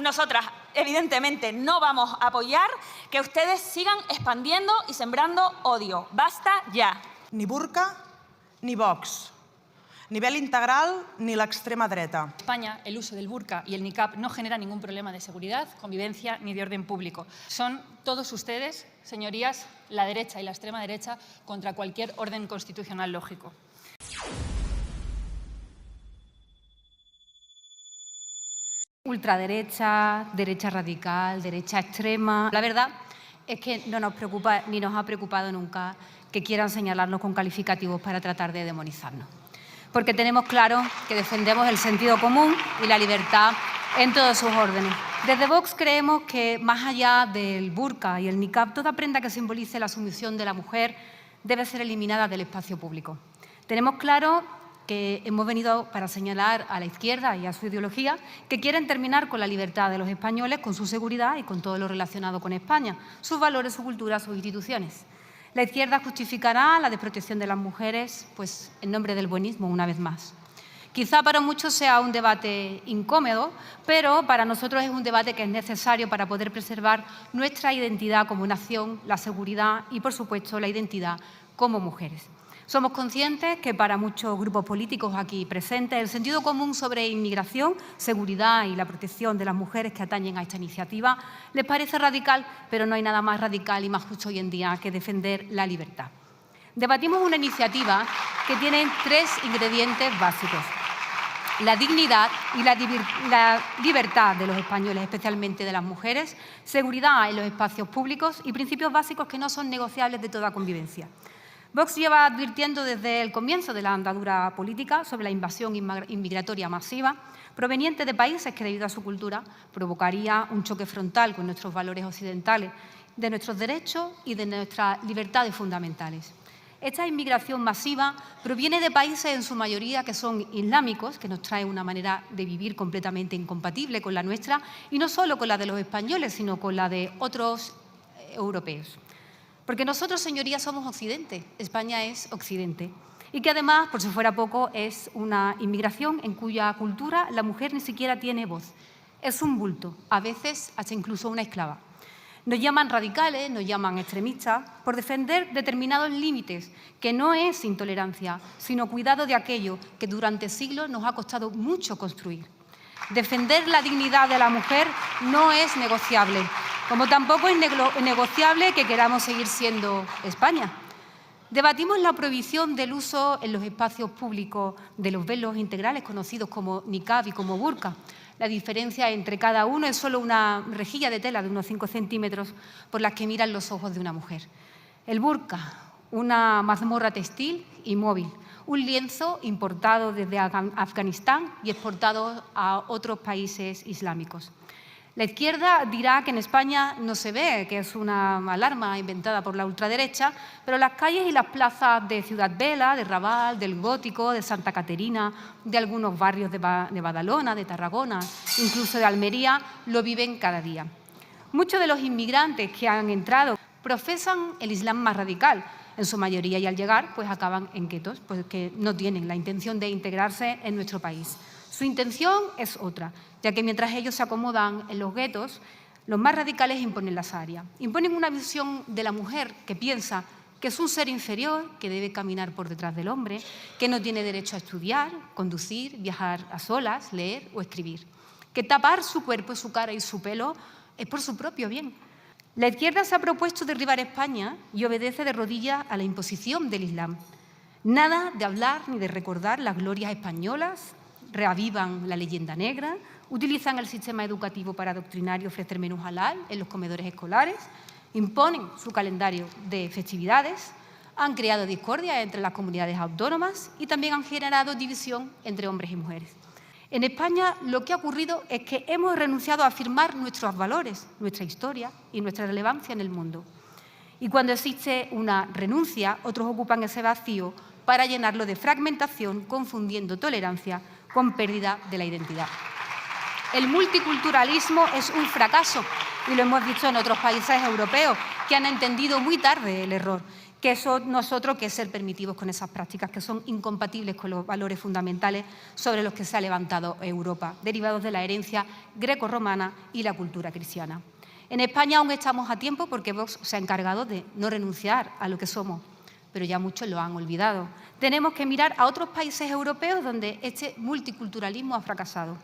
Nosotras, evidentemente, no vamos a apoyar que ustedes sigan expandiendo y sembrando odio. ¡Basta ya! Ni burca ni Vox. Nivel integral ni la extrema dreta. En España, el uso del burka y el niqab no genera ningún problema de seguridad, convivencia ni de orden público. Son todos ustedes, señorías, la derecha y la extrema derecha, contra cualquier orden constitucional lógico. Ultraderecha, derecha radical, derecha extrema. La verdad es que no nos preocupa ni nos ha preocupado nunca que quieran señalarnos con calificativos para tratar de demonizarnos. Porque tenemos claro que defendemos el sentido común y la libertad en todos sus órdenes. Desde Vox creemos que, más allá del burka y el niqab, toda prenda que simbolice la sumisión de la mujer debe ser eliminada del espacio público. Tenemos claro que hemos venido para señalar a la izquierda y a su ideología que quieren terminar con la libertad de los españoles, con su seguridad y con todo lo relacionado con España, sus valores, su cultura, sus instituciones. La izquierda justificará la desprotección de las mujeres, pues en nombre del buenismo, una vez más. Quizá para muchos sea un debate incómodo, pero para nosotros es un debate que es necesario para poder preservar nuestra identidad como nación, la seguridad y, por supuesto, la identidad como mujeres. Somos conscientes que para muchos grupos políticos aquí presentes el sentido común sobre inmigración, seguridad y la protección de las mujeres que atañen a esta iniciativa les parece radical, pero no hay nada más radical y más justo hoy en día que defender la libertad. Debatimos una iniciativa que tiene 3 ingredientes básicos: la dignidad y la libertad de los españoles, especialmente de las mujeres, seguridad en los espacios públicos y principios básicos que no son negociables de toda convivencia. Vox lleva advirtiendo desde el comienzo de la andadura política sobre la invasión inmigratoria masiva proveniente de países que, debido a su cultura, provocaría un choque frontal con nuestros valores occidentales, de nuestros derechos y de nuestras libertades fundamentales. Esta inmigración masiva proviene de países en su mayoría que son islámicos, que nos traen una manera de vivir completamente incompatible con la nuestra, y no solo con la de los españoles, sino con la de otros europeos. Porque nosotros, señorías, somos Occidente, España es Occidente, y que además, por si fuera poco, es una inmigración en cuya cultura la mujer ni siquiera tiene voz. Es un bulto, a veces hasta incluso una esclava. Nos llaman radicales, nos llaman extremistas, por defender determinados límites, que no es intolerancia, sino cuidado de aquello que durante siglos nos ha costado mucho construir. Defender la dignidad de la mujer no es negociable, como tampoco es negociable que queramos seguir siendo España. Debatimos la prohibición del uso en los espacios públicos de los velos integrales conocidos como niqab y como burka. La diferencia entre cada uno es solo una rejilla de tela de unos 5 centímetros por las que miran los ojos de una mujer. El burka, una mazmorra textil y móvil, un lienzo importado desde Afganistán y exportado a otros países islámicos. La izquierda dirá que en España no se ve, que es una alarma inventada por la ultraderecha, pero las calles y las plazas de Ciudad Vela, de Raval, del Gótico, de Santa Caterina, de algunos barrios de Badalona, de Tarragona, incluso de Almería, lo viven cada día. Muchos de los inmigrantes que han entrado profesan el Islam más radical, en su mayoría, y al llegar pues acaban en guetos, pues que no tienen la intención de integrarse en nuestro país. Su intención es otra, ya que mientras ellos se acomodan en los guetos, los más radicales imponen la sharia. Imponen una visión de la mujer que piensa que es un ser inferior, que debe caminar por detrás del hombre, que no tiene derecho a estudiar, conducir, viajar a solas, leer o escribir, que tapar su cuerpo, su cara y su pelo es por su propio bien. La izquierda se ha propuesto derribar España y obedece de rodillas a la imposición del Islam. Nada de hablar ni de recordar las glorias españolas, reavivan la leyenda negra, utilizan el sistema educativo para adoctrinar y ofrecer menús halal en los comedores escolares, imponen su calendario de festividades, han creado discordia entre las comunidades autónomas y también han generado división entre hombres y mujeres. En España lo que ha ocurrido es que hemos renunciado a afirmar nuestros valores, nuestra historia y nuestra relevancia en el mundo. Y cuando existe una renuncia, otros ocupan ese vacío para llenarlo de fragmentación, confundiendo tolerancia con pérdida de la identidad. El multiculturalismo es un fracaso y lo hemos visto en otros países europeos que han entendido muy tarde el error. que eso nosotros que ser permitidos con esas prácticas que son incompatibles con los valores fundamentales sobre los que se ha levantado Europa, derivados de la herencia greco-romana y la cultura cristiana. En España aún estamos a tiempo porque Vox se ha encargado de no renunciar a lo que somos, pero ya muchos lo han olvidado. Tenemos que mirar a otros países europeos donde este multiculturalismo ha fracasado.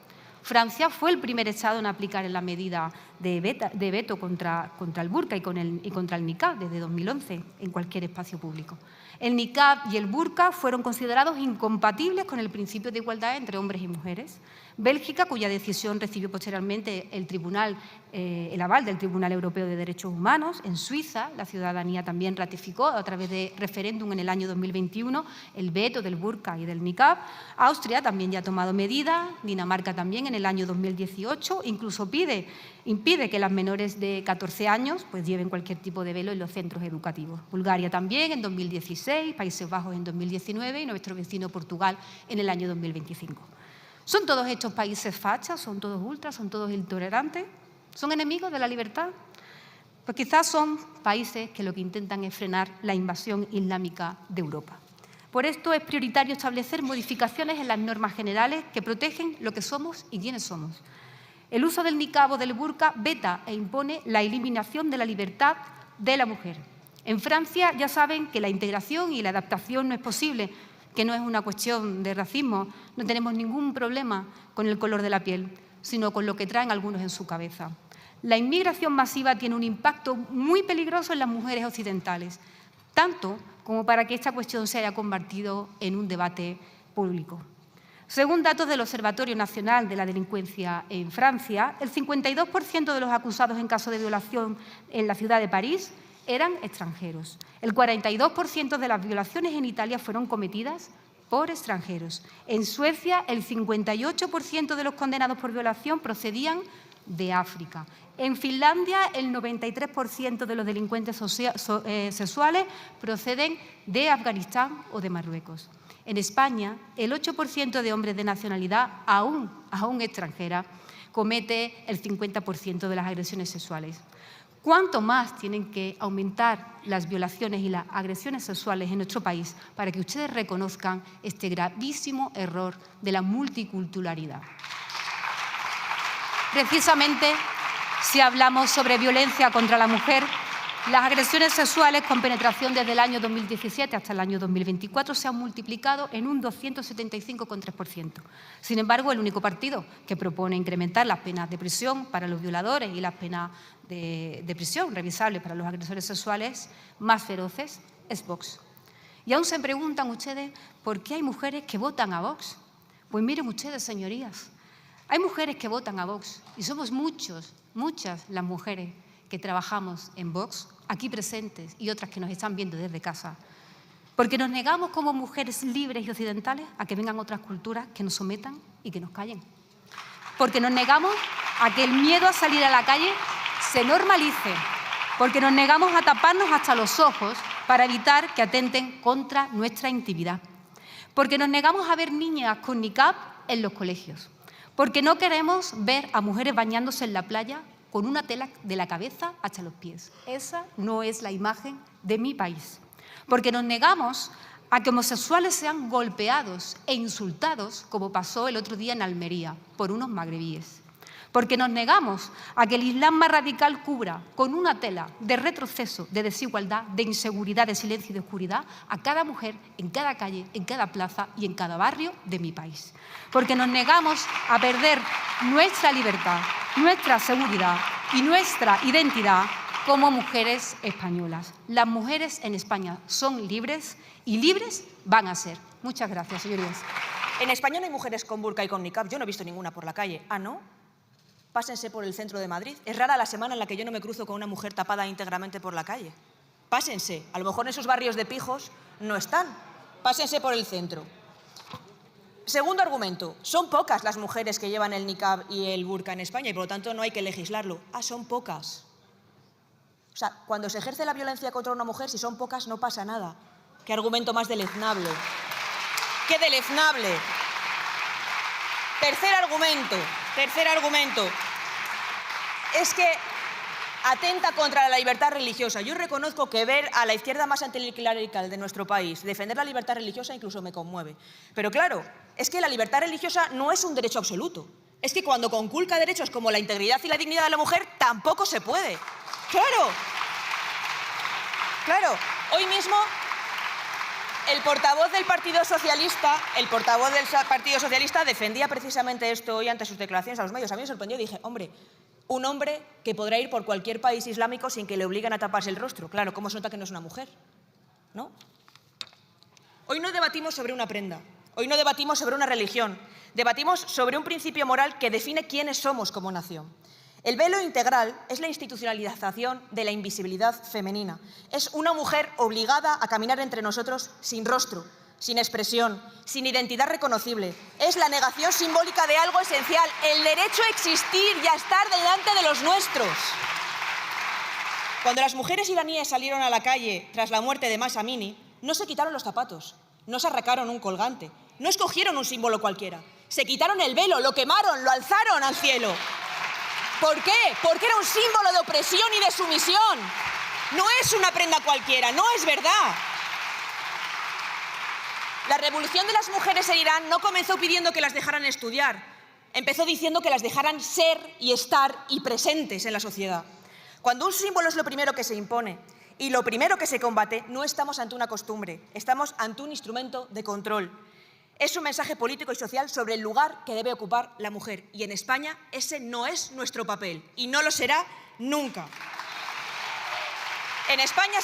Francia fue el primer Estado en aplicar la medida de veto contra el burka y contra el niqab desde 2011 en cualquier espacio público. El niqab y el burka fueron considerados incompatibles con el principio de igualdad entre hombres y mujeres. Bélgica, cuya decisión recibió posteriormente el aval del Tribunal Europeo de Derechos Humanos. En Suiza, la ciudadanía también ratificó a través de referéndum en el año 2021 el veto del burka y del niqab. Austria también ya ha tomado medidas, Dinamarca también en el año 2018, incluso impide que las menores de 14 años pues, lleven cualquier tipo de velo en los centros educativos. Bulgaria también en 2016, Países Bajos en 2019 y nuestro vecino Portugal en el año 2025. ¿Son todos estos países fachas? ¿Son todos ultras? ¿Son todos intolerantes? ¿Son enemigos de la libertad? Pues quizás son países que lo que intentan es frenar la invasión islámica de Europa. Por esto es prioritario establecer modificaciones en las normas generales que protegen lo que somos y quiénes somos. El uso del niqab o del burka veta e impone la eliminación de la libertad de la mujer. En Francia ya saben que la integración y la adaptación no es posible, que no es una cuestión de racismo, no tenemos ningún problema con el color de la piel, sino con lo que traen algunos en su cabeza. La inmigración masiva tiene un impacto muy peligroso en las mujeres occidentales, tanto como para que esta cuestión se haya convertido en un debate público. Según datos del Observatorio Nacional de la Delincuencia en Francia, el 52% de los acusados en caso de violación en la ciudad de París eran extranjeros. El 42% de las violaciones en Italia fueron cometidas por extranjeros. En Suecia, el 58% de los condenados por violación procedían de África. En Finlandia, el 93% de los delincuentes sexuales proceden de Afganistán o de Marruecos. En España, el 8% de hombres de nacionalidad aún extranjera comete el 50% de las agresiones sexuales. ¿Cuánto más tienen que aumentar las violaciones y las agresiones sexuales en nuestro país para que ustedes reconozcan este gravísimo error de la multiculturalidad? Precisamente, si hablamos sobre violencia contra la mujer, las agresiones sexuales con penetración desde el año 2017 hasta el año 2024 se han multiplicado en un 275,3%. Sin embargo, el único partido que propone incrementar las penas de prisión para los violadores y las penas de prisión revisables para los agresores sexuales más feroces es Vox. Y aún se preguntan ustedes por qué hay mujeres que votan a Vox. Pues miren ustedes, señorías, hay mujeres que votan a Vox y somos muchas las mujeres que trabajamos en Vox, aquí presentes y otras que nos están viendo desde casa, porque nos negamos como mujeres libres y occidentales a que vengan otras culturas que nos sometan y que nos callen. Porque nos negamos a que el miedo a salir a la calle se normalice, porque nos negamos a taparnos hasta los ojos para evitar que atenten contra nuestra intimidad, porque nos negamos a ver niñas con niqab en los colegios, porque no queremos ver a mujeres bañándose en la playa con una tela de la cabeza hasta los pies. Esa no es la imagen de mi país. Porque nos negamos a que homosexuales sean golpeados e insultados, como pasó el otro día en Almería, por unos magrebíes. Porque nos negamos a que el Islam más radical cubra con una tela de retroceso, de desigualdad, de inseguridad, de silencio y de oscuridad a cada mujer, en cada calle, en cada plaza y en cada barrio de mi país. Porque nos negamos a perder nuestra libertad, nuestra seguridad y nuestra identidad como mujeres españolas. Las mujeres en España son libres y libres van a ser. Muchas gracias, señorías. En España no hay mujeres con burka y con niqab. Yo no he visto ninguna por la calle. ¿Ah, no? Pásense por el centro de Madrid. Es rara la semana en la que yo no me cruzo con una mujer tapada íntegramente por la calle. Pásense. A lo mejor en esos barrios de pijos no están. Pásense por el centro. Segundo argumento. Son pocas las mujeres que llevan el niqab y el burka en España y por lo tanto no hay que legislarlo. Ah, son pocas. O sea, cuando se ejerce la violencia contra una mujer, si son pocas no pasa nada. Qué argumento más deleznable. ¡Qué deleznable! Tercer argumento. Es que atenta contra la libertad religiosa. Yo reconozco que ver a la izquierda más anticlerical de nuestro país defender la libertad religiosa incluso me conmueve. Pero claro, es que la libertad religiosa no es un derecho absoluto. Es que cuando conculca derechos como la integridad y la dignidad de la mujer, tampoco se puede. ¡Claro! Claro, hoy mismo el portavoz del Partido Socialista defendía precisamente esto hoy ante sus declaraciones a los medios. A mí me sorprendió y dije, hombre, un hombre que podrá ir por cualquier país islámico sin que le obliguen a taparse el rostro. Claro, ¿cómo se nota que no es una mujer? ¿No? Hoy no debatimos sobre una prenda, hoy no debatimos sobre una religión, debatimos sobre un principio moral que define quiénes somos como nación. El velo integral es la institucionalización de la invisibilidad femenina. Es una mujer obligada a caminar entre nosotros sin rostro, sin expresión, sin identidad reconocible. Es la negación simbólica de algo esencial, el derecho a existir y a estar delante de los nuestros. Cuando las mujeres iraníes salieron a la calle tras la muerte de Mahsa Amini, no se quitaron los zapatos, no se arrancaron un colgante, no escogieron un símbolo cualquiera. Se quitaron el velo, lo quemaron, lo alzaron al cielo. ¿Por qué? Porque era un símbolo de opresión y de sumisión. No es una prenda cualquiera, no es verdad. La revolución de las mujeres en Irán no comenzó pidiendo que las dejaran estudiar. Empezó diciendo que las dejaran ser y estar y presentes en la sociedad. Cuando un símbolo es lo primero que se impone y lo primero que se combate, no estamos ante una costumbre, estamos ante un instrumento de control. Es un mensaje político y social sobre el lugar que debe ocupar la mujer. Y en España ese no es nuestro papel y no lo será nunca. En España,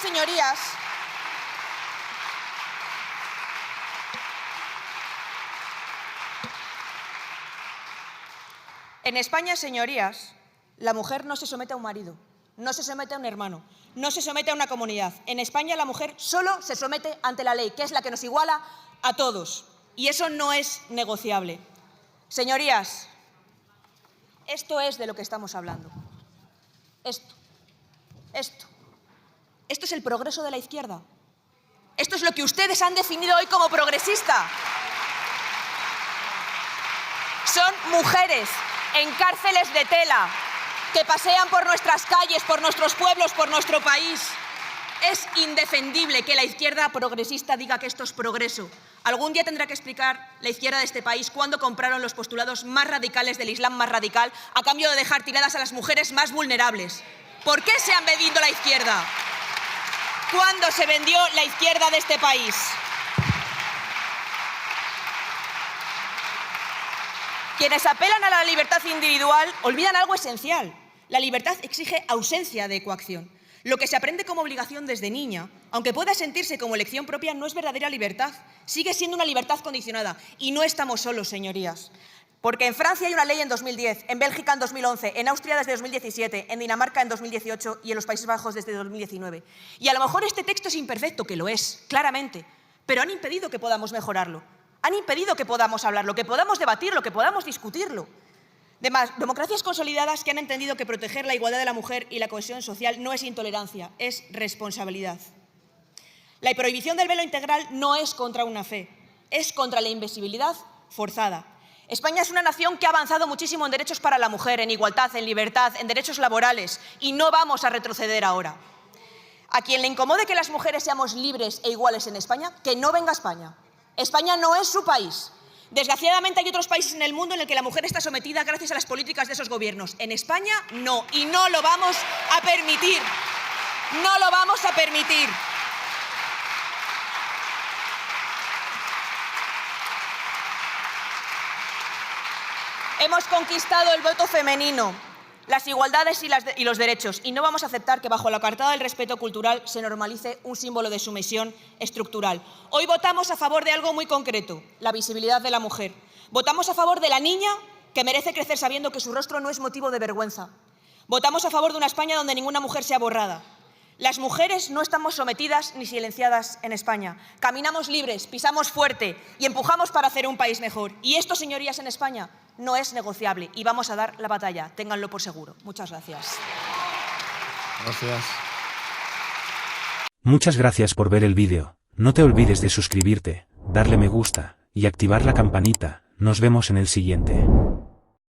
señorías, la mujer no se somete a un marido, no se somete a un hermano, no se somete a una comunidad. En España la mujer solo se somete ante la ley, que es la que nos iguala a todos. Y eso no es negociable. Señorías, esto es de lo que estamos hablando. Esto es el progreso de la izquierda. Esto es lo que ustedes han definido hoy como progresista. Son mujeres en cárceles de tela que pasean por nuestras calles, por nuestros pueblos, por nuestro país. Es indefendible que la izquierda progresista diga que esto es progreso. Algún día tendrá que explicar la izquierda de este país cuándo compraron los postulados más radicales del Islam más radical a cambio de dejar tiradas a las mujeres más vulnerables. ¿Por qué se han vendido la izquierda? ¿Cuándo se vendió la izquierda de este país? Quienes apelan a la libertad individual olvidan algo esencial. La libertad exige ausencia de coacción. Lo que se aprende como obligación desde niña, aunque pueda sentirse como elección propia, no es verdadera libertad. Sigue siendo una libertad condicionada. Y no estamos solos, señorías. Porque en Francia hay una ley en 2010, en Bélgica en 2011, en Austria desde 2017, en Dinamarca en 2018 y en los Países Bajos desde 2019. Y a lo mejor este texto es imperfecto, que lo es, claramente, pero han impedido que podamos mejorarlo. Han impedido que podamos hablarlo, que podamos debatirlo, que podamos discutirlo. Democracias consolidadas que han entendido que proteger la igualdad de la mujer y la cohesión social no es intolerancia, es responsabilidad. La prohibición del velo integral no es contra una fe, es contra la invisibilidad forzada. España es una nación que ha avanzado muchísimo en derechos para la mujer, en igualdad, en libertad, en derechos laborales, y no vamos a retroceder ahora. A quien le incomode que las mujeres seamos libres e iguales en España, que no venga a España. España no es su país. Desgraciadamente hay otros países en el mundo en el que la mujer está sometida gracias a las políticas de esos gobiernos. En España no, y no lo vamos a permitir. No lo vamos a permitir. Hemos conquistado el voto femenino, las igualdades y los derechos, y no vamos a aceptar que bajo la coartada del respeto cultural se normalice un símbolo de sumisión estructural. Hoy votamos a favor de algo muy concreto, la visibilidad de la mujer. Votamos a favor de la niña que merece crecer sabiendo que su rostro no es motivo de vergüenza. Votamos a favor de una España donde ninguna mujer sea borrada. Las mujeres no estamos sometidas ni silenciadas en España. Caminamos libres, pisamos fuerte y empujamos para hacer un país mejor. Y esto, señorías, en España no es negociable y vamos a dar la batalla. Ténganlo por seguro. Muchas gracias. Gracias. Muchas gracias por ver el vídeo. No te olvides de suscribirte, darle me gusta y activar la campanita. Nos vemos en el siguiente.